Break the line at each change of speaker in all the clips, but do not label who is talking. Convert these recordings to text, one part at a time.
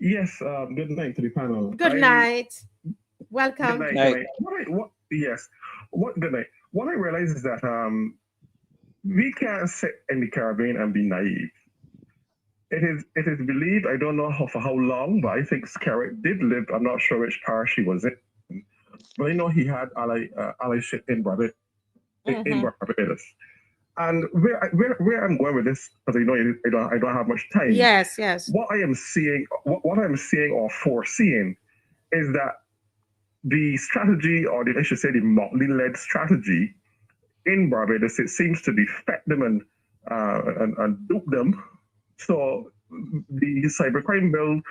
Yes, good night to the panel.
Good night.
Good
Welcome.
night, good
Night.
night. Yes, good night. What I realize is that we can't sit in the Caribbean and be naive. It is believed, I don't know for how long, but I think Skerritt did live. I'm not sure which parish he was in, but I know he had allyship in
Mm-hmm.
Barbados. And where I'm going with this, because I don't have much time.
Yes, yes.
What I'm seeing or foreseeing is that the strategy, or I should say, the Motley-led strategy in Barbados, it seems to defect them and dupe them. So the cybercrime bill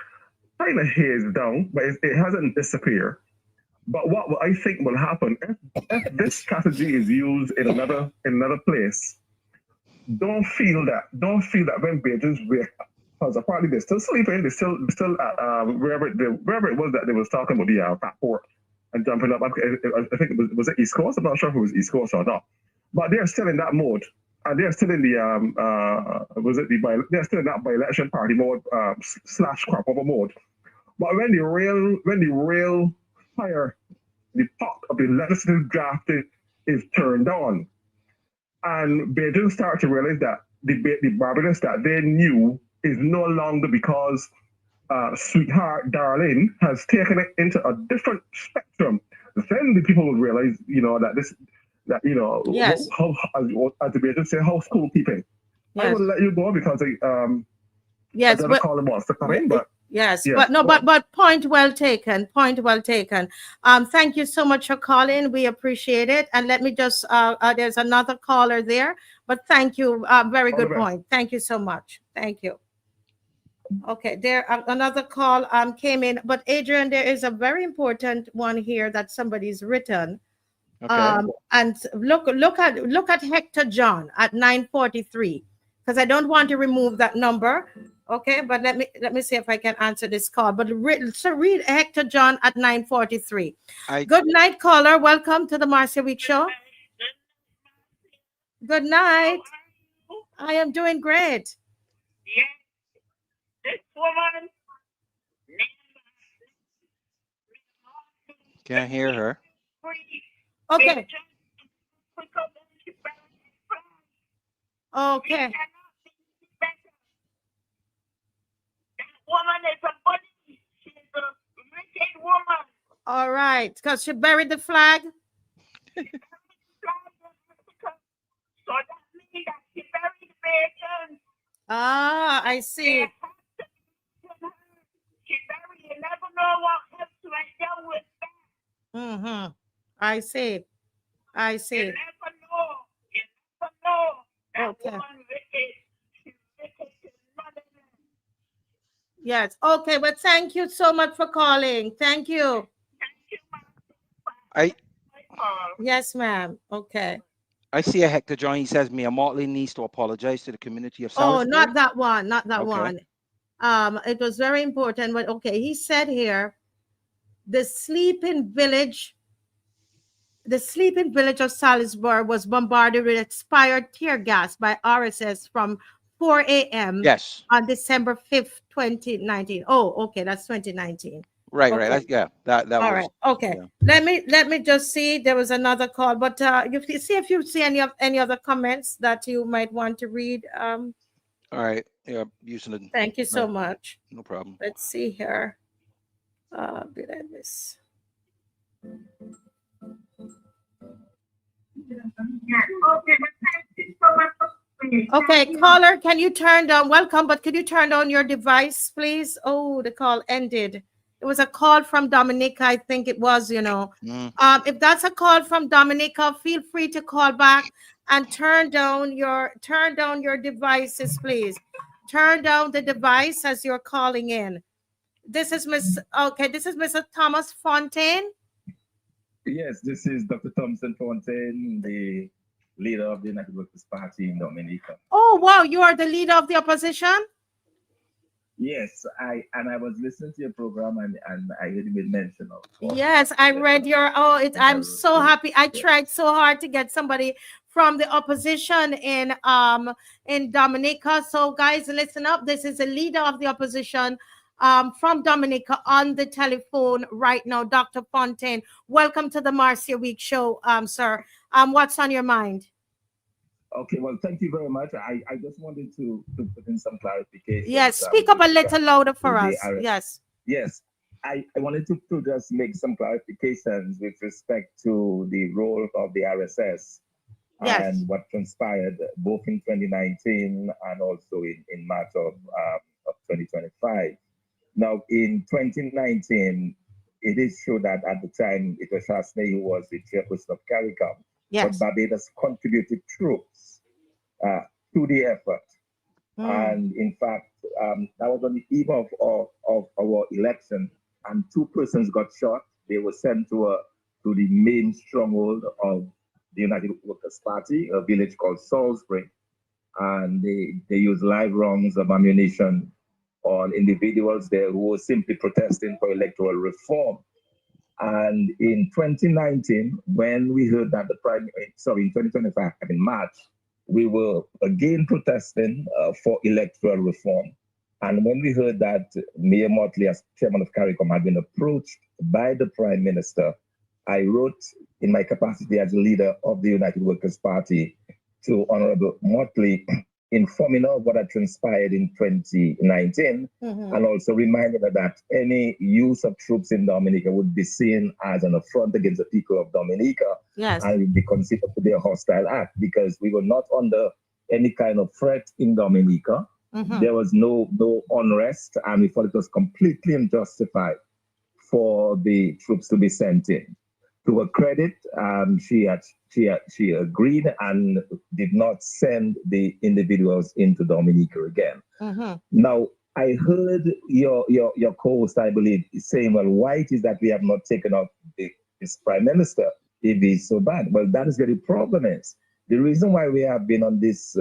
kind of haze down, but it hasn't disappeared. But what I think will happen if this strategy is used in another place, don't feel that when Beijing's wake up, because apparently they're still sleeping, they're still wherever it was that they was talking about the passport and jumping up. I think it was it East Coast. I'm not sure if it was East Coast or not, but they're still in that mode. And they're still in the they're still in that by-election party mode slash crop over mode. But when the real fire, the pot of the legislative draft is turned on, and Beijing start to realize that the Barbados that they knew is no longer, because sweetheart darling has taken it into a different spectrum. Then the people will realize, that
Yes,
how, as the Beijing say, household keeping. I will
yes,
let you go because
yes.
another
But
caller wants to come
y-
in,
y-
but
yes,
yes,
but no,
go
but
ahead.
point well taken. Point well taken. Thank you so much for calling. We appreciate it. And let me just there's another caller there, but thank you. Very
All the
good
best.
point. Thank you so much. Thank you. Okay, there another call came in, but Adrian, there is a very important one here that somebody's written.
Okay.
And look at Hector John at 9:43, because I don't want to remove that number. Okay, but let me see if I can answer this call. But read Hector John at 9:43.
I
Good night, caller. Welcome to the Marcia Week Show. Good night. I am doing great.
can't hear her.
Okay. Okay. All right. Because she buried the flag. Ah, I see. Mm-hmm. I see. I see. Okay. Yes. Okay. But thank you so much for calling. Thank you.
I
Yes, ma'am. Okay.
I see a Hector John. He says Mia Motley needs to apologize to the community of
Oh,
Salisbury.
not that one. Not that
Okay.
one. It was very important. But okay, he said here the sleeping village, the sleeping village of Salisbury was bombarded with expired tear gas by RSS from 4 a.m.
Yes.
on December 5th, 2019. Oh, okay, that's 2019.
Right. Right.
Okay.
Yeah. That
All
was.
right. Okay.
Yeah.
Let me just see. There was another call, but you see if you see any other comments that you might want to read.
All right. Yeah. Using it.
Thank you so
Right.
much.
No problem.
Let's see here. Did I miss? Okay, caller, can you turn down? Welcome, but could you turn down your device, please? Oh, the call ended. It was a call from Dominica, I think it was.
Mm.
If that's a call from Dominica, feel free to call back and turn down your devices, please. Turn down the device as you're calling in. This is Miss. Okay, this is Mr. Thomas Fontaine.
Yes, this is Dr. Thompson Fontaine, the leader of the United Workers' Party in Dominica.
Oh, wow, you are the leader of the opposition.
Yes, I was listening to your program and I heard you made mention of
Yes, I read
opposition.
your. Oh, it.
And I
I'm
wrote
so
to it.
happy. I
Yes.
tried so hard to get somebody from the opposition in Dominica. So, guys, listen up. This is the leader of the opposition, from Dominica on the telephone right now. Dr. Fontaine, welcome to the Marcia Week show, sir. What's on your mind?
Okay, well, thank you very much. I just wanted to put in some clarification.
Yes, speak up a little louder for us. Yes.
Yes, I wanted to just make some clarifications with respect to the role of the RSS
Yes.
and what transpired both in 2019 and also in March of 2025. Now, in 2019, it is true that at the time it was Shasney who was the chairperson of CARICOM,
Yes.
but Barbados contributed troops to the effort. And in fact, that was on the eve of our election, and two persons got shot. They were sent to the main stronghold of the United Workers' Party, a village called Salisbury, and they used live rounds of ammunition on individuals there who were simply protesting for electoral reform. And in 2019, when we heard that in 2025, in March, we were again protesting for electoral reform. And when we heard that Mayor Motley, as chairman of CARICOM, had been approached by the Prime Minister, I wrote in my capacity as leader of the United Workers' Party to Honorable Motley, informing her of what had transpired in 2019, and also reminding her that any use of troops in Dominica would be seen as an affront against the people of Dominica, and would be considered to be a hostile act, because we were not under any kind of threat in Dominica. There was no unrest, and we thought it was completely unjustified for the troops to be sent in. To her credit, she agreed and did not send the individuals into Dominica again. Now, I heard your co-host, I believe, saying, well, why it is that we have not taken up this Prime Minister if he's so bad? Well, that is where the problem is. The reason why we have been on this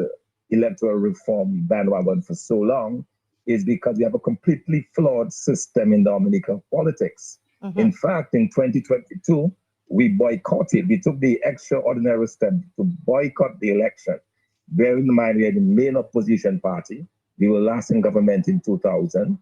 electoral reform bandwagon for so long is because we have a completely flawed system in Dominican politics. In fact, in 2022, we boycotted. We took the extraordinary step to boycott the election. Bearing in mind, we are the main opposition party. We were last in government in 2000.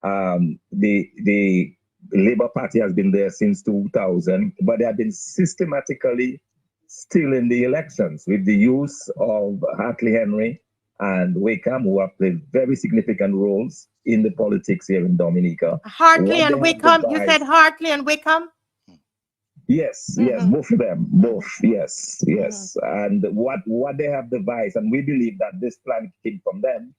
The Labour Party has been there since 2000, but they have been systematically stealing the elections with the use of Hartley Henry and Wickham, who have played very significant roles in the politics here in Dominica.
Hartley and Wickham? You said Hartley and Wickham?
Yes, both of them, yes. And what they have devised, and we believe that this plan came from them,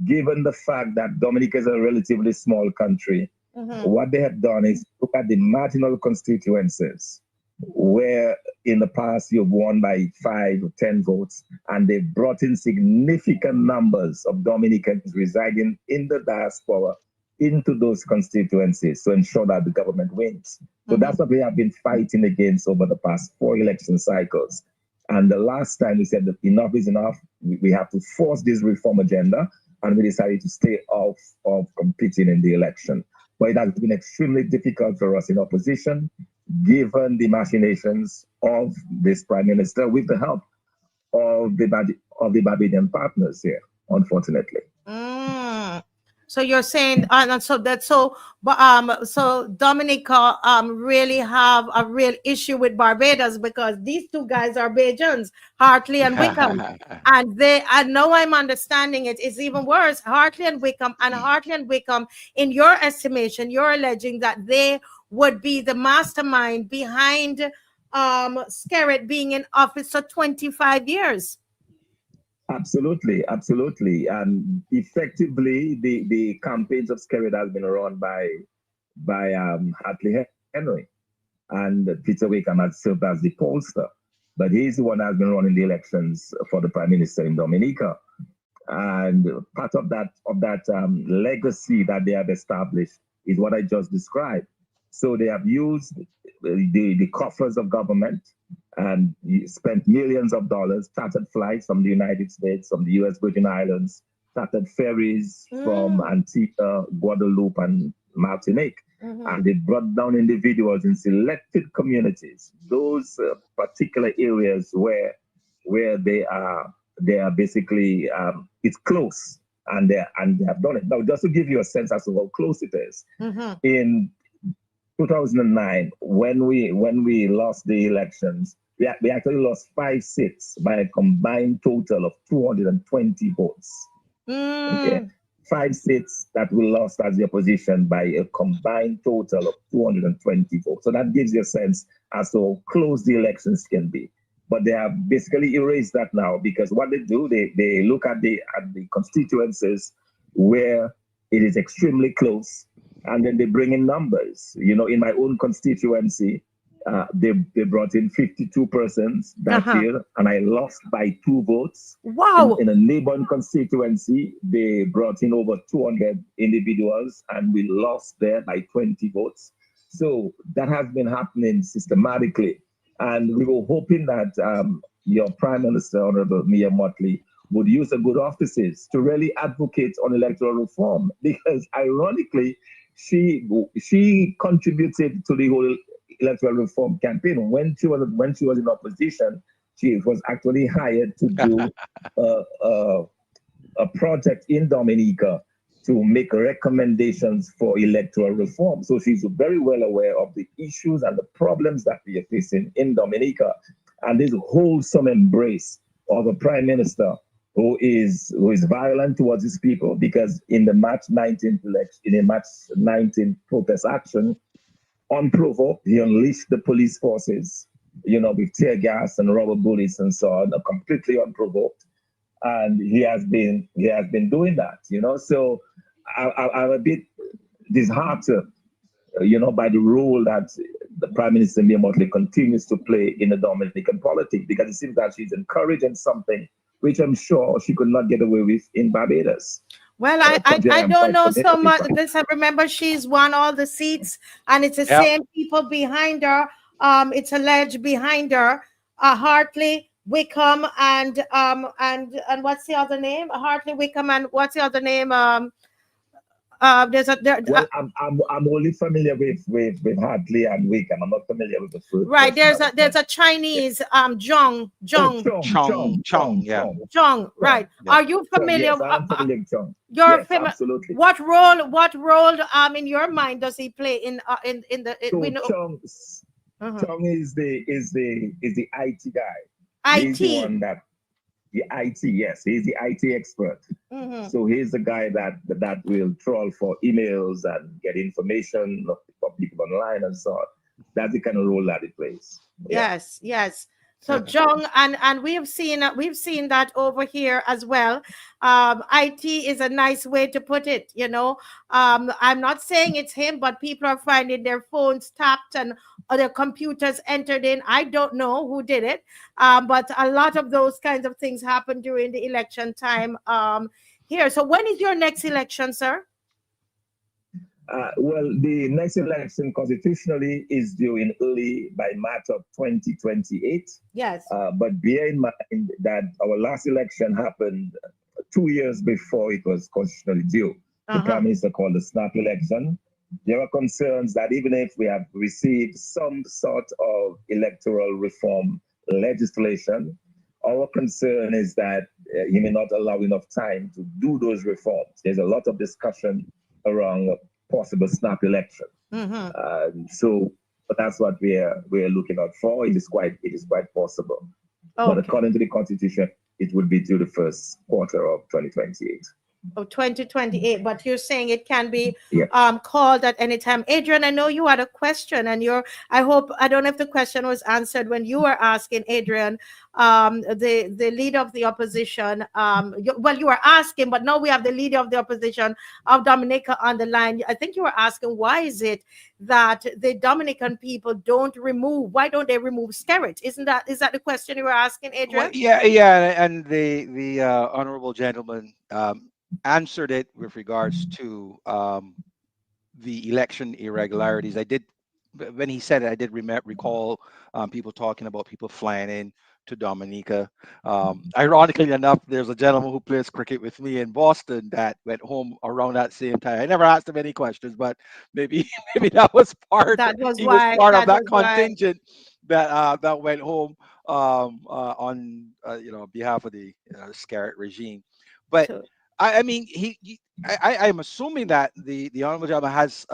given the fact that Dominica is a relatively small country. What they have done is look at the marginal constituencies where in the past you've won by 5 or 10 votes, and they brought in significant numbers of Dominicans residing in the diaspora into those constituencies to ensure that the government wins. So that's what we have been fighting against over the past 4 election cycles. And the last time we said that enough is enough, we have to force this reform agenda, and we decided to stay off of competing in the election. But it has been extremely difficult for us in opposition, given the machinations of this Prime Minister with the help of the Barbadian partners here, unfortunately.
So you're saying, so Dominica really have a real issue with Barbados, because these two guys are Bajans, Hartley and Wickham, and I know I'm understanding it. It's even worse. Hartley and Wickham, in your estimation, you're alleging that they would be the mastermind behind Skerritt being in office for 25 years.
Absolutely. And effectively, the campaigns of Skerritt has been run by Hartley Henry, and Peter Wickham has served as the pollster. But he's the one that has been running the elections for the Prime Minister in Dominica. And part of that legacy that they have established is what I just described. So they have used the coffers of government and spent millions of dollars, chartered flights from the United States, from the U.S. Virgin Islands, chartered ferries from Antigua, Guadeloupe, and Martinique. And they brought down individuals in selected communities, those particular areas where they are basically, it's close and they have done it. Now, just to give you a sense as to how close it is,
Mm-hmm.
in 2009, when we lost the elections, we actually lost 5 seats by a combined total of 220 votes. Okay,
Mm.
5 seats that we lost as the opposition by a combined total of 220 votes. So that gives you a sense as to how close the elections can be. But they have basically erased that now, because what they do, they look at the constituencies where it is extremely close, and then they bring in numbers. In my own constituency, they brought in 52 persons that
Uh-huh.
year, and I lost by 2 votes.
Wow.
In a neighboring constituency, they brought in over 200 individuals, and we lost there by 20 votes. So that has been happening systematically. And we were hoping that your Prime Minister, Honorable Mia Motley, would use the good offices to really advocate on electoral reform, because ironically, she contributed to the whole electoral reform campaign. When she was in opposition, she was actually hired to do uh, uh, a project in Dominica to make recommendations for electoral reform. So she's very well aware of the issues and the problems that we are facing in Dominica, and this wholesome embrace of a prime minister who is violent towards his people, because in the March 19th election, in a March 19th protest action, unprovoked, he unleashed the police forces, with tear gas and rubber bullets and so on, completely unprovoked. And he has been doing that. So I'm a bit disheartened, by the role that the Prime Minister Mia Motley continues to play in the Dominican politics, because it seems that she's encouraging something which I'm sure she could not get away with in Barbados.
Well, I
I'm
don't
quite
know so
familiar with
much.
that.
This I remember she's won all the seats, and it's the
Yeah.
same people behind her. It's alleged behind her. Hartley, Wickham, and what's the other name? Hartley, Wickham, and what's the other name? There's a there.
Well, I'm only familiar with Hartley and Wickham. I'm not familiar with the third
Right,
person
there's
that
a
was
there's a
mentioned. Yeah.
Chinese Zhong
Oh,
Zhong
Chung, yeah.
Zhong. Right.
Yeah.
Are you familiar?
Yes, I am familiar with Chong.
You're
Yes,
familiar.
absolutely.
What role in your mind does he play in the we
So
know uh-huh.
Chong is the IT guy. He's the
IT.
one that the IT. Yes, he's the IT expert.
Mhm.
So he's the guy that will troll for emails and get information from people online and so on. That's the kind of role that he plays. Yeah.
Yes, yes. So
Yeah.
Jong, and we've seen that over here as well. IT is a nice way to put it. I'm not saying it's him, but people are finding their phones tapped and other computers entered in. I don't know who did it, but a lot of those kinds of things happen during the election time here. So when is your next election, sir?
Well, the next election constitutionally is due in early by March of 2028.
Yes.
But bear in mind that our last election happened 2 years before it was constitutionally due. The
Uh-huh.
Prime Minister called the snap election. There are concerns that even if we have received some sort of electoral reform legislation, our concern is that he may not allow enough time to do those reforms. There's a lot of discussion around a possible snap election.
Mm-hmm.
So but that's what we're looking out for. It is quite possible. But
Okay.
according to the constitution, it would be due the first quarter of 2028.
Of 2028, but you're saying it can be
Yeah.
called at any time. Adrian, I know you had a question, and I don't know if the question was answered when you were asking Adrian, the leader of the opposition. Well, you were asking, but now we have the leader of the opposition of Dominica on the line. I think you were asking, why is it that the Dominican people why don't they remove Skerrit? Is that the question you were asking,
Well,
Adrian?
yeah, and the honorable gentleman answered it with regards to the election irregularities. When he said it, I did recall people talking about people flying in to Dominica. Ironically enough, there's a gentleman who plays cricket with me in Boston that went home around that same time. I never asked him any questions, but maybe maybe that was part.
That was
He was
why.
part of
That
that
was why.
contingent that went home on behalf of the Scarrett regime. But
So,
I mean, I'm assuming that the honorable gentleman has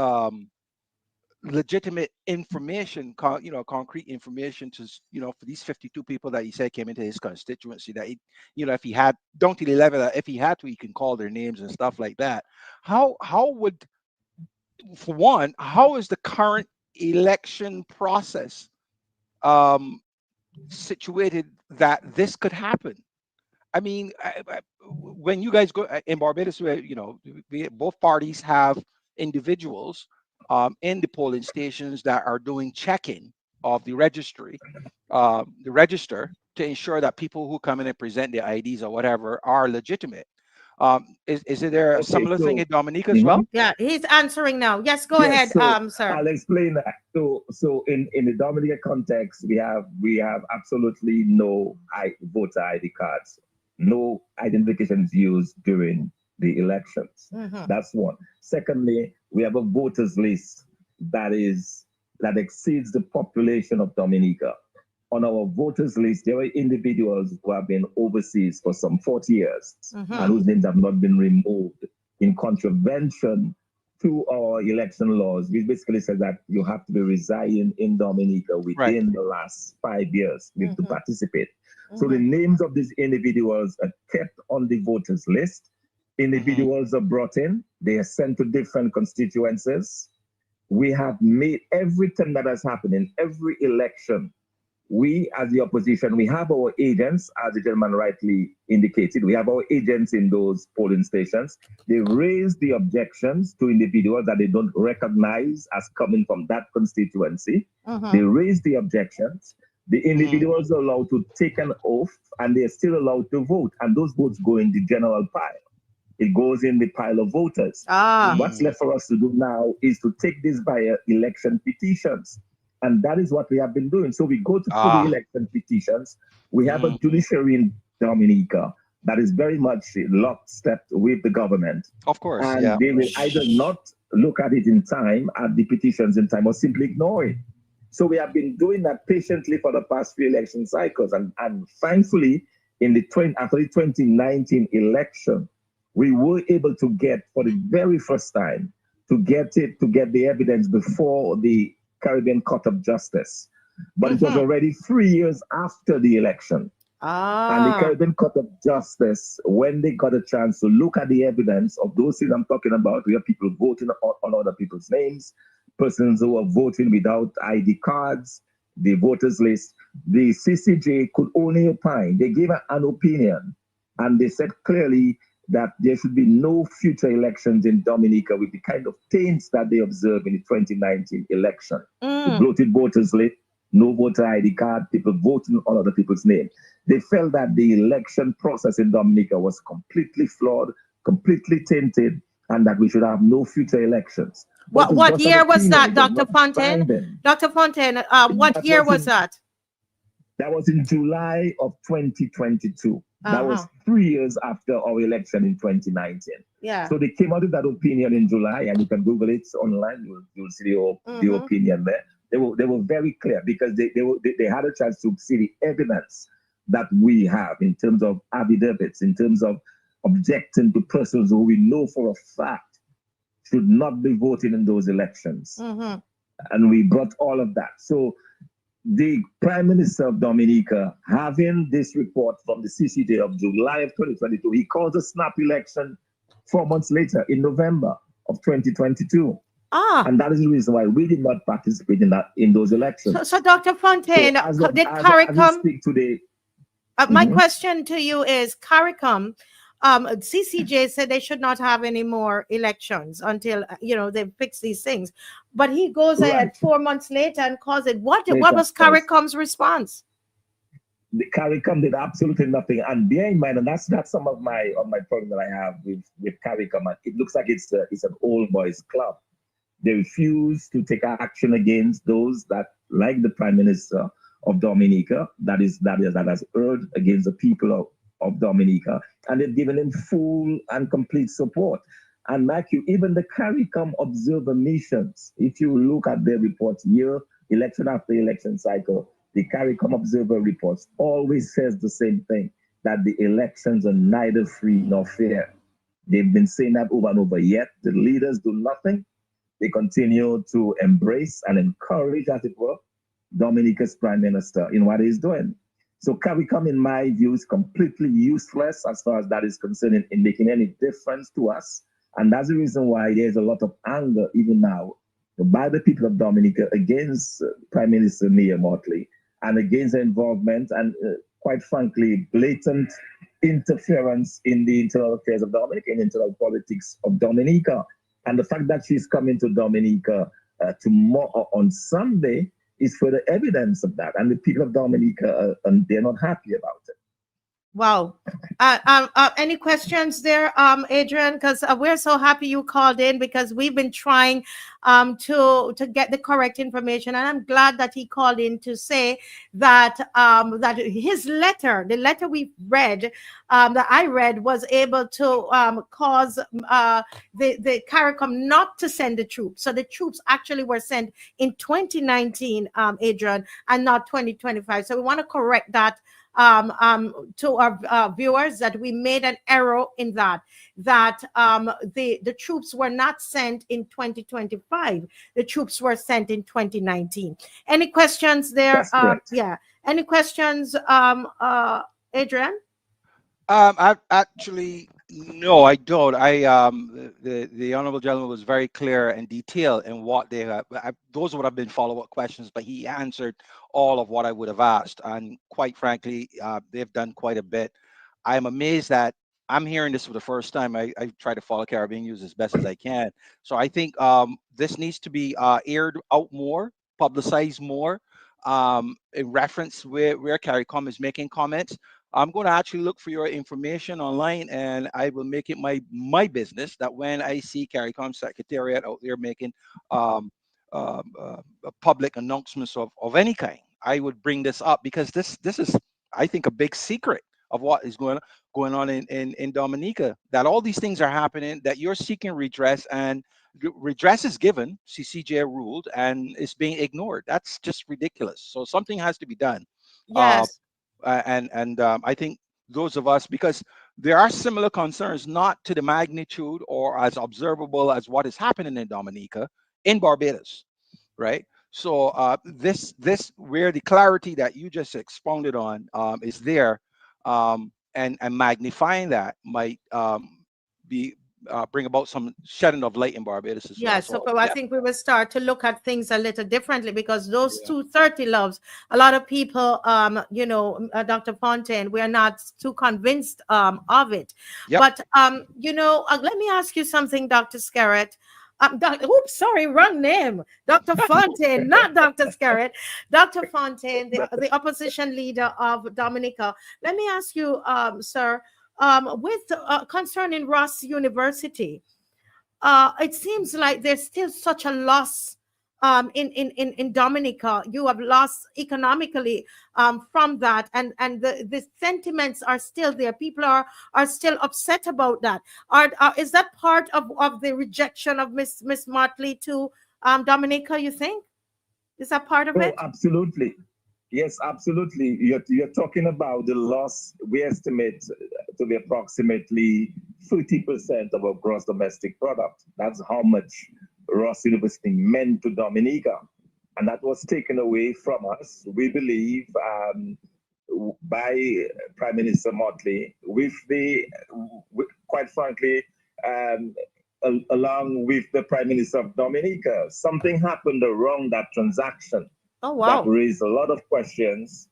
legitimate information, concrete information to, for these 52 people that he said came into his constituency, that he, if he had, don't till 11, if he had to, he can call their names and stuff like that. How would, for one, how is the current election process situated that this could happen? I mean, when you guys go in Barbados, where both parties have individuals in the polling stations that are doing checking of the registry, the register, to ensure that people who come in and present their IDs or whatever are legitimate. Is there a
Okay,
similar thing
so
in Dominica as well?
Yeah, he's answering now. Yes, go
yes,
ahead,
so
sir.
I'll explain that. So in the Dominica context, we have absolutely no voter ID cards, no identifications used during the elections. That's one. Secondly, we have a voters list that exceeds the population of Dominica. On our voters list, there are individuals who have been overseas for some 40 years and whose names have not been removed in contravention to our election laws, which basically says that you have to be residing in Dominica within the last 5 years to participate. So the names of these individuals are kept on the voters list. Individuals are brought in, they are sent to different constituencies. We have made everything that has happened in every election. We, as the opposition, we have our agents, as the gentleman rightly indicated. We have our agents in those polling stations. They raise the objections to individuals that they don't recognize as coming from that constituency. They raise the objections. The individuals are allowed to take an oath, and they're still allowed to vote. And those votes go in the general pile. It goes in the pile of voters. What's left for us to do now is to take this via election petitions. And that is what we have been doing. So we go to put the election petitions. We have a judiciary in Dominica that is very much lockstep with the government.
Of course,
and they will either not look at it in time, at the petitions in time, or simply ignore it. So we have been doing that patiently for the past few election cycles. And thankfully, after the 2019 election, we were able to get, for the very first time, to get the evidence before the Caribbean Court of Justice. But it was already 3 years after the election. And the Caribbean Court of Justice, when they got a chance to look at the evidence of those things I'm talking about, we have people voting on other people's names, persons who are voting without ID cards, the voters list, the CCJ could only opine. They gave an opinion, and they said clearly that there should be no future elections in Dominica with the kind of taints that they observed in the 2019 election. The bloated voters list, no voter ID card, people voting on other people's names. They felt that the election process in Dominica was completely flawed, completely tainted, and that we should have no future elections.
What year was that, Dr. Fontaine? Dr. Fontaine, what year was that?
That was in July of 2022. That was 3 years after our election in 2019.
Yeah.
So they came out with that opinion in July, and you can Google it online. You'll see the opinion there. They were very clear because they had a chance to see the evidence that we have in terms of affidavits, in terms of objecting to persons who we know for a fact should not be voting in those elections. And we brought all of that. So the Prime Minister of Dominica, having this report from the CCJ of July of 2022, he calls a snap election 4 months later in November of 2022. And that is the reason why we did not participate in those elections.
So Dr. Fontaine, did CARICOM speak today? My question to you is, CARICOM, CCJ said they should not have any more elections until they fix these things. But he goes ahead 4 months later and calls it. What was CARICOM's response?
The CARICOM did absolutely nothing. And bear in mind, and that's some of my problem that I have with CARICOM. It looks like it's an old boys club. They refuse to take action against those that, like the Prime Minister of Dominica, that has erred against the people of Dominica, and they've given him full and complete support. And like even the CARICOM observer missions, if you look at their reports election after election cycle, the CARICOM observer reports always says the same thing, that the elections are neither free nor fair. They've been saying that over and over, yet the leaders do nothing. They continue to embrace and encourage, as it were, Dominica's prime minister in what he's doing. So CARICOM, in my view, is completely useless as far as that is concerned in making any difference to us. And that's the reason why there's a lot of anger even now by the people of Dominica against Prime Minister Mia Motley and against her involvement and, quite frankly, blatant interference in the internal affairs of Dominica and internal politics of Dominica. And the fact that she's coming to Dominica tomorrow on Sunday is further evidence of that. And the people of Dominica, they're not happy about it.
Wow. Any questions there, Adrian? Because we're so happy you called in, because we've been trying to get the correct information, and I'm glad that he called in to say that that his letter, the letter we read, that I read, was able to cause the CARICOM not to send the troops. So the troops actually were sent in 2019, Adrian, and not 2025. So we want to correct that to our viewers, that we made an error in that the troops were not sent in 2025. The troops were sent in 2019. Any questions there? Yeah. Any questions, Adrian?
Actually, no, I don't. The honorable gentleman was very clear and detailed in what they have. Those would have been follow-up questions, but he answered all of what I would have asked. And quite frankly, they've done quite a bit. I'm amazed that I'm hearing this for the first time. I try to follow Caribbean news as best as I can. So I think this needs to be aired out more, publicized more, in reference where CARICOM is making comments. I'm going to actually look for your information online, and I will make it my business that when I see CARICOM Secretariat out there making public announcements of any kind, I would bring this up, because this is, I think, a big secret of what is going on in Dominica, that all these things are happening, that you're seeking redress, and redress is given, CCJ ruled, and it's being ignored. That's just ridiculous. So something has to be done.
Yes.
I think those of us, because there are similar concerns, not to the magnitude or as observable as what is happening in Dominica, in Barbados, right? So this where the clarity that you just expounded on is there, and magnifying that might be bring about some shedding of light in Barbados as well.
Yeah, so I think we will start to look at things a little differently, because those 230 loves, a lot of people, Dr. Fontaine, we are not too convinced of it.
Yep.
But, let me ask you something, Dr. Scarrett. Wrong name. Dr. Fontaine, not Dr. Scarrett. Dr. Fontaine, the opposition leader of Dominica. Let me ask you, sir, with concerning Ross University, it seems like there's still such a loss in Dominica. You have lost economically from that, and the sentiments are still there. People are still upset about that. Is that part of the rejection of Miss Motley to Dominica, you think? Is that part of it?
Absolutely. Yes, absolutely. You're talking about the loss. We estimate to be approximately 30% of our gross domestic product. That's how much Ross University meant to Dominica. And that was taken away from us, we believe, by Prime Minister Motley, quite frankly, along with the Prime Minister of Dominica. Something happened around that transaction.
Oh, wow.
That raised a lot of questions,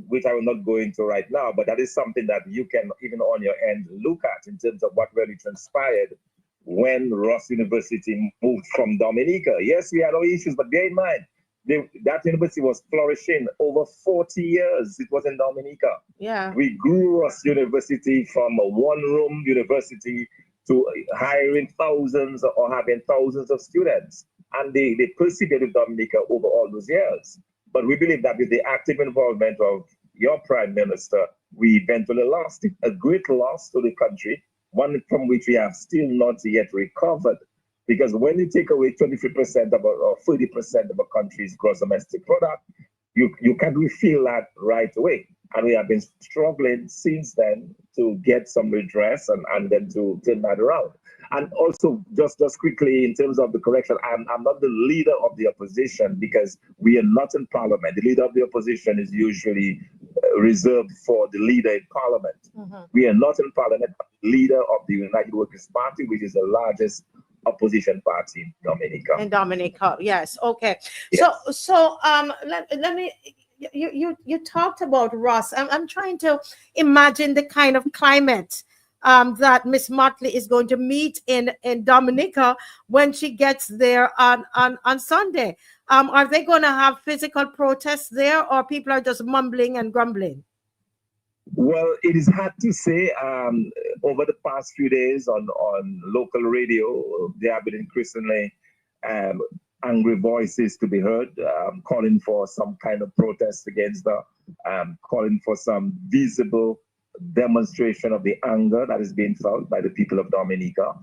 which I will not go into right now, but that is something that you can, even on your end, look at in terms of what really transpired when Ross University moved from Dominica. Yes, we had our issues, but bear in mind, that university was flourishing over 40 years. It was in Dominica.
Yeah.
We grew Ross University from a one-room university to hiring thousands or having thousands of students. And they persevered with Dominica over all those years. But we believe that with the active involvement of your Prime Minister, we eventually lost it. A great loss to the country, one from which we have still not yet recovered. Because when you take away 23% or 30% of a country's gross domestic product, you can't really feel that right away. And we have been struggling since then to get some redress and then to turn that around. And also, just quickly, in terms of the correction, I'm not the leader of the opposition because we are not in parliament. The leader of the opposition is usually reserved for the leader in parliament. We are not in parliament. Leader of the United Workers' Party, which is the largest opposition party in Dominica.
In Dominica, yes. Okay.
Yes.
So let me. You talked about Ross. I'm trying to imagine the kind of climate that Miss Motley is going to meet in Dominica when she gets there on Sunday. Are they going to have physical protests there, or people are just mumbling and grumbling?
Well, it is hard to say. Over the past few days on local radio, there have been increasingly angry voices to be heard, calling for some kind of protest against the, calling for some visible demonstration of the anger that is being felt by the people of Dominica.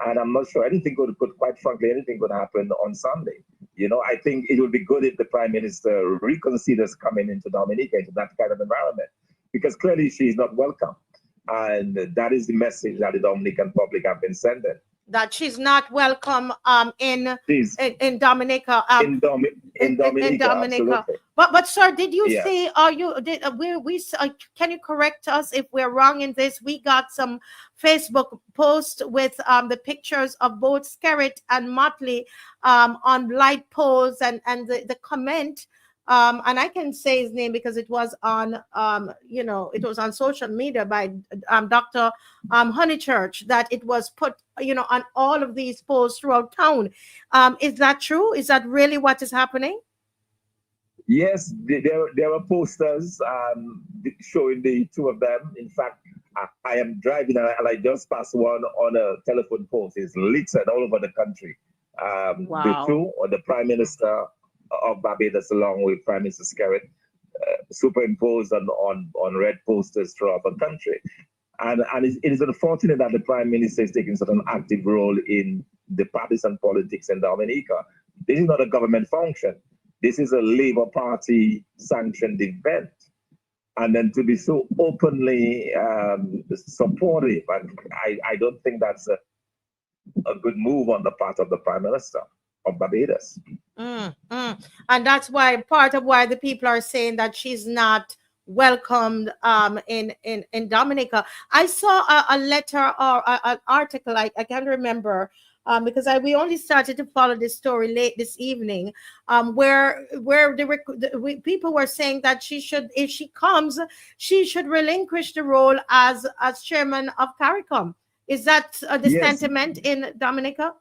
And I'm not sure anything could, quite frankly, anything could happen on Sunday. You know, I think it would be good if the Prime Minister reconsiders coming into Dominica, into that kind of environment, because clearly she's not welcome. And that is the message that the Dominican public have been sending.
That she's not welcome in Dominica.
In Dominica. Absolutely.
But sir, did you
Yes.
say? Are you? Did we? Can you correct us if we're wrong in this? We got some Facebook post with the pictures of both Skerritt and Motley on light poles, and the comment. And I can say his name because it was on, it was on social media by Dr. Honeychurch, that it was put, on all of these posts throughout town. Is that true? Is that really what is happening?
Yes, there were posters showing the two of them. In fact, I am driving and I just passed one on a telephone post. It's littered all over the country.
Wow.
The two, or the Prime Minister of Barbados along with Prime Minister Skerritt, superimposed on red posters throughout the country. And it is unfortunate that the Prime Minister is taking such an active role in the partisan politics in Dominica. This is not a government function. This is a Labour Party sanctioned event. And then to be so openly supportive, and I don't think that's a good move on the part of the Prime Minister of Barbados.
And that's why part of why the people are saying that she's not welcomed in Dominica. I saw a letter or an article, I can't remember, because we only started to follow this story late this evening, where people were saying that she should, if she comes, she should relinquish the role as chairman of CARICOM. Is that the sentiment in Dominica?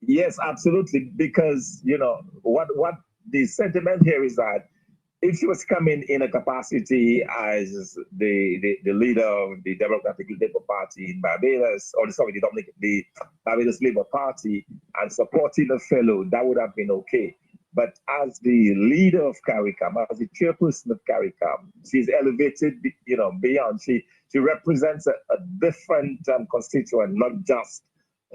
Yes, absolutely. Because what the sentiment here is that if she was coming in a capacity as the leader of the Democratic Labour Party in Barbados, or sorry, the Barbados Labour Party, and supporting a fellow, that would have been okay. But as the leader of CARICOM, as the chairperson of CARICOM, she's elevated, beyond. She represents a different constituent, not just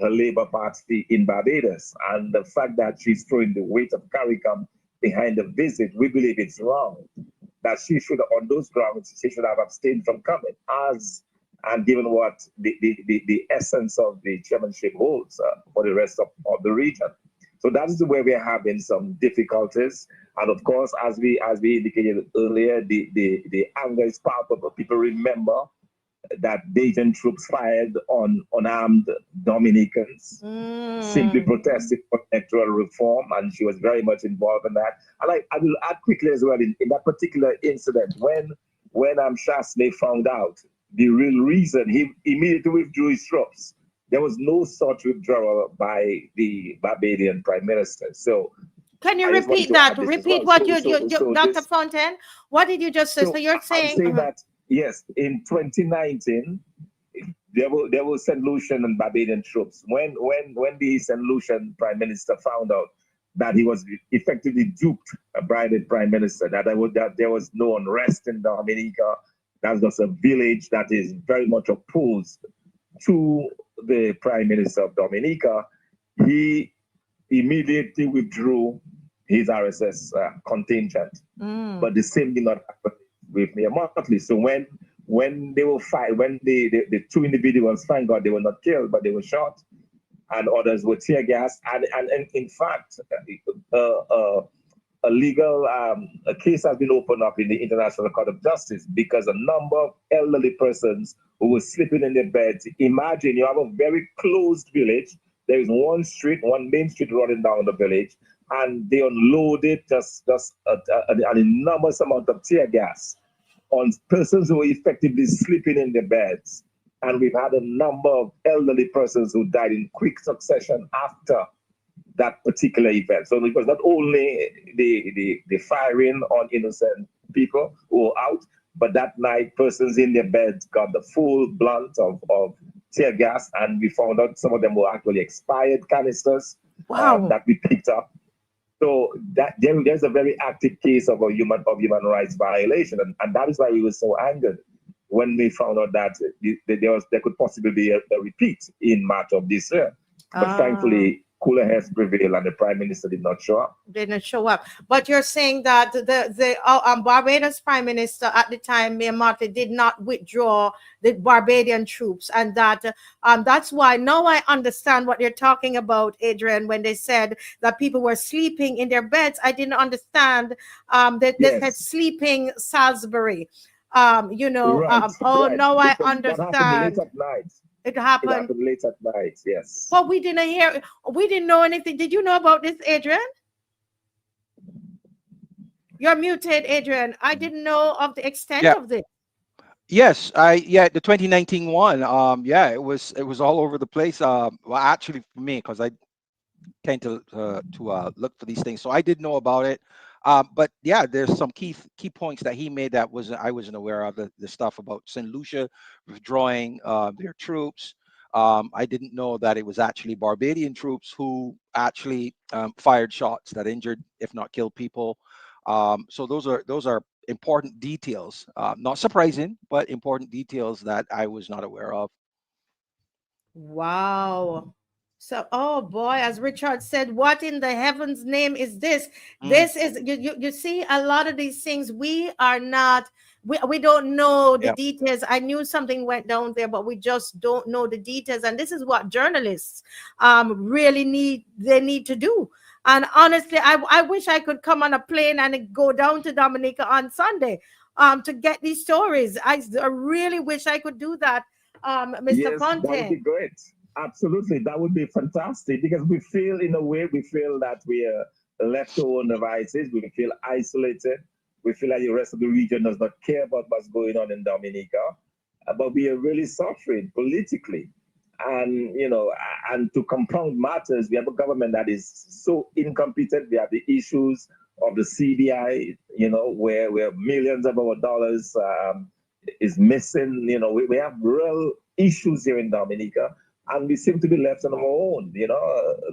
her Labour Party in Barbados. And the fact that she's throwing the weight of CARICOM behind the visit, we believe it's wrong. That she should, on those grounds, she should have abstained from coming, and given what the essence of the chairmanship holds for the rest of the region. So that is where we're having some difficulties. And of course, as we indicated earlier, the anger is part of it. People remember that Bajan troops fired on unarmed Dominicans, simply protesting for electoral reform, and she was very much involved in that. And I will add quickly as well, in that particular incident, when Chasney found out the real reason, he immediately withdrew his troops. There was no such withdrawal by the Barbadian Prime Minister. So
can you repeat that? Repeat what Dr. Fontaine, what did you just say? So you're saying
that, yes, in 2019, there were St. Lucian and Barbadian troops. When the St. Lucian Prime Minister found out that he was effectively duped by the Prime Minister, that there was no unrest in Dominica, that's just a village that is very much opposed to the Prime Minister of Dominica, he immediately withdrew his RSS contingent. But the same did not happen with Mayor Motley. So when they were fight, when the two individuals, thank God, they were not killed, but they were shot, and others were tear gas. And in fact, a legal a case has been opened up in the International Court of Justice because a number of elderly persons who were sleeping in their beds. Imagine you have a very closed village. There is one street, one main street running down the village, and they unloaded just an enormous amount of tear gas on persons who were effectively sleeping in their beds. And we've had a number of elderly persons who died in quick succession after that particular event. So it was not only the firing on innocent people who were out, but that night persons in their beds got the full blunt of tear gas, and we found out some of them were actually expired canisters.
Wow.
That we picked up. So that there's a very active case of a human rights violation, and that is why we were so angered when we found out that there could possibly be a repeat in March of this year. But thankfully, cooler heads prevailed, and the Prime Minister did not show up.
Didn't show up. But you're saying that the Barbados Prime Minister at the time, Mayor Motley, did not withdraw the Barbadian troops, and that that's why now I understand what you're talking about, Adrian, when they said that people were sleeping in their beds. I didn't understand that they said sleeping Salisbury. You know,
Right,
oh,
right.
no, I
Because
understand.
What happened late at night?
It
It
happened.
happened late at night, yes.
But we didn't hear, we didn't know anything. Did you know about this, Adrian? You're muted, Adrian. I didn't know of the extent
Yeah.
of this.
Yes, the 2019 one. Yeah, it was all over the place. Well, actually for me, because I tend to look for these things, so I did know about it. But yeah, there's some key points that he made that I wasn't aware of. The stuff about St. Lucia withdrawing their troops. I didn't know that it was actually Barbadian troops who actually fired shots that injured, if not killed, people. So those are important details. Not surprising, but important details that I was not aware of.
Wow. So, oh boy, as Richard said, what in the heavens name is this?
Mm.
This is, you see, a lot of these things we are not, we don't know the
Yep.
details. I knew something went down there, but we just don't know the details. And this is what journalists really need to do. And honestly, I wish I could come on a plane and go down to Dominica on Sunday to get these stories. I really wish I could do that. Mr.
Yes, that would be
Fontaine.
great. Absolutely, that would be fantastic because we feel, in a way, we feel that we are left to our own devices. We feel isolated. We feel like the rest of the region does not care about what's going on in Dominica, but we are really suffering politically. And and to compound matters, we have a government that is so incompetent. We have the issues of the CBI, where millions of our dollars is missing. We have real issues here in Dominica, and we seem to be left on our own.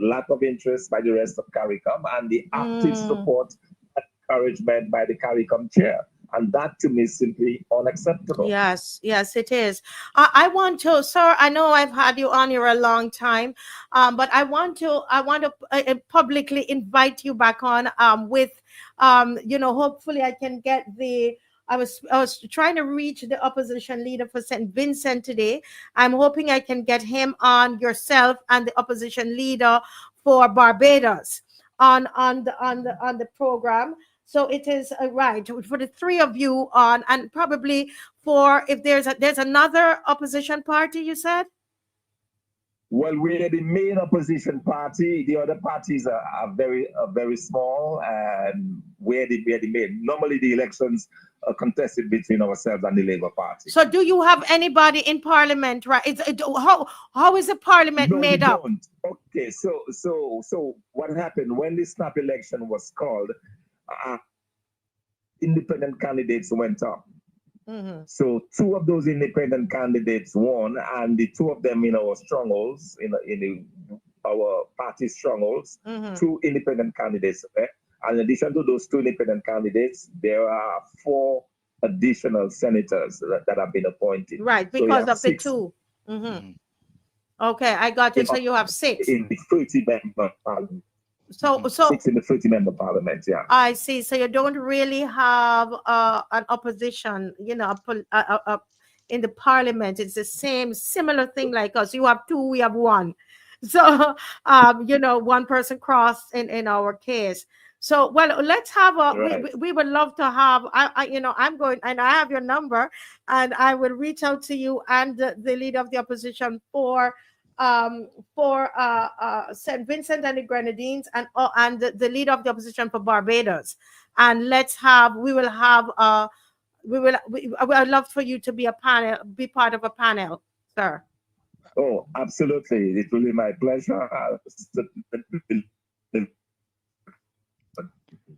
Lack of interest by the rest of CARICOM, and the active support and encouragement by the CARICOM chair. And that to me is simply unacceptable.
Yes, it is. I want to, sir. I know I've had you on here a long time, but I want to publicly invite you back on. With, hopefully I can get the. I was trying to reach the opposition leader for St. Vincent today. I'm hoping I can get him on, yourself and the opposition leader for Barbados on the program. So it is right for the three of you on, and probably for, if there's another opposition party, you said.
Well, we're the main opposition party. The other parties are very small, and we're the main. Normally, the elections are contested between ourselves and the Labour Party.
So, do you have anybody in Parliament? Right? How is the Parliament made up?
No, we don't. Okay, so what happened when the snap election was called? Independent candidates went up.
Mm-hmm.
So two of those independent candidates won, and the two of them in our strongholds, in our party strongholds,
Mm-hmm.
two independent candidates. And in addition to those two independent candidates, there are 4 additional senators that have been appointed.
Right,
So we
because
have
of the
6
two. Mm-hmm. Okay, I got it. So you have 6.
in the 30-member parliament.
So,
Mhm.
so
6 in the 30-member parliament. Yeah.
I see. So you don't really have an opposition, you know, in the parliament. It's the same, similar thing like us. You have two, we have one. So, you know, one person crossed in our case. So, well, let's have a.
Right.
We would love to have. You know, I'm going, and I have your number, and I will reach out to you and the leader of the opposition um St. Vincent and the Grenadines and the leader of the opposition for Barbados. And we will have I would love for you to be part of a panel, sir.
Oh, absolutely. It will be my pleasure.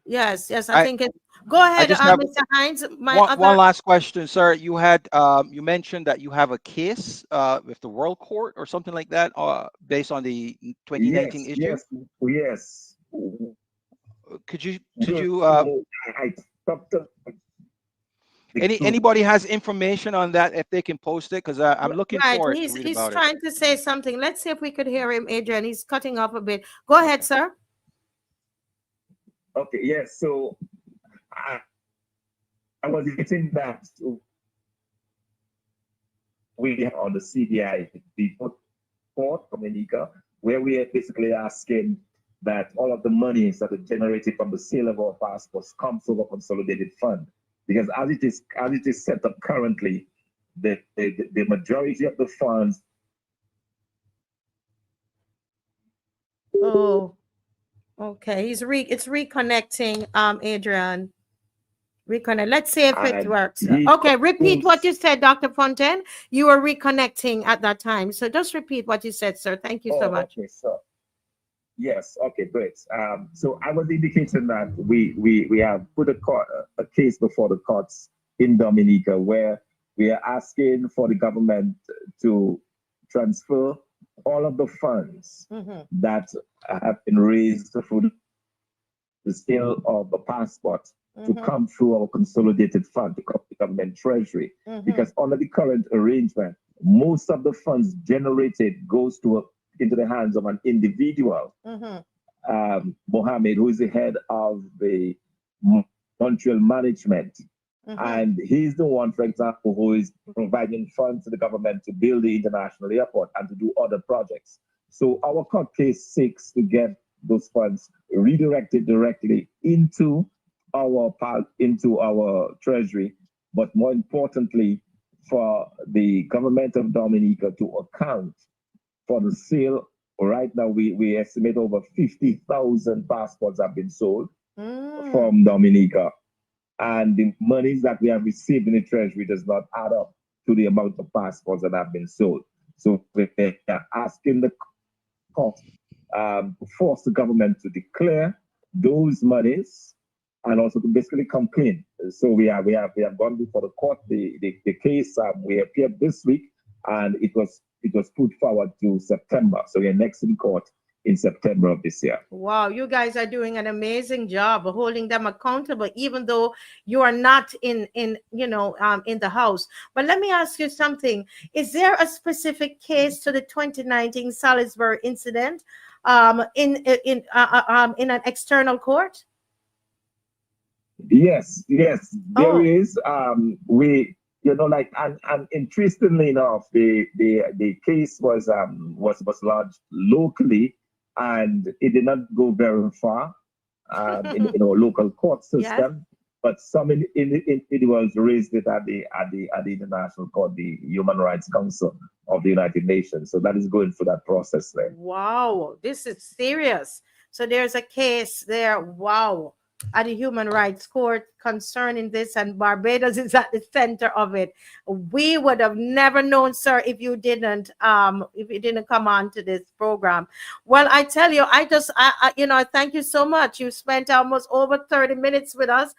Yes, yes, I
I
think it. Go
I
ahead,
just have
Mr. Hines. My
one
other.
last question, sir. You had you mentioned that you have a case with the World Court or something like that, based on the 2019
Yes,
issue.
yes, yes.
Could you
I talked to the two.
anybody has information on that if they can post it, because I'm looking
Right,
forward to read
he's
about it.
trying to say something. Let's see if we could hear him, Adrian. He's cutting off a bit. Go ahead, sir.
Okay, yes. So I was getting that we have on the CDI, the court, Dominica, where we are basically asking that all of the monies that are generated from the sale of our passports comes through a consolidated fund. Because as it is set up currently, the majority of the funds.
Oh, okay. It's reconnecting, Adrian. Reconnect. Let's see if it
And
works.
he
Okay, repeat what
goes,
you said, Dr. Fontaine. You were reconnecting at that time. So just repeat what you said, sir. Thank you so
oh,
much.
okay, so yes, okay, great. So I was indicating that we have put a case before the courts in Dominica where we are asking for the government to transfer all of the funds
Mm-hmm.
that have been raised through the sale of the passport to
Mm-hmm.
come through our consolidated fund to come to the government treasury.
Mm-hmm.
Because under the current arrangement, most of the funds generated goes into the hands of an individual,
Mm-hmm.
Mohammed, who is the head of the Montreal management.
Mm-hmm.
And he's the one, for example, who is providing funds to the government to build the international airport and to do other projects. So our court case seeks to get those funds redirected directly into our treasury, but more importantly, for the government of Dominica to account for the sale. Right now, we estimate over 50,000 passports have been sold from Dominica. And the monies that we have received in the treasury does not add up to the amount of passports that have been sold. So we are asking the court to force the government to declare those monies and also to basically come clean. So we have gone before the court. The case we appeared this week, and it was put forward to September. So we're next in court in September of this year.
Wow, you guys are doing an amazing job of holding them accountable, even though you are not in in the house. But let me ask you something: is there a specific case to the 2019 Salisbury incident in an external court?
Yes, yes, there
Oh.
is. We, like, and interestingly enough, the case was lodged locally, and it did not go very far in our local court
Yes.
system. But some individuals raised it at the international court, the Human Rights Council of the United Nations. So that is going through that process there.
Wow, this is serious. So there's a case there. Wow. At the Human Rights Court concerning this, and Barbados is at the center of it. We would have never known, sir, if you didn't come on to this program. Well, I tell you, I thank you so much. You spent almost over 30 minutes with us.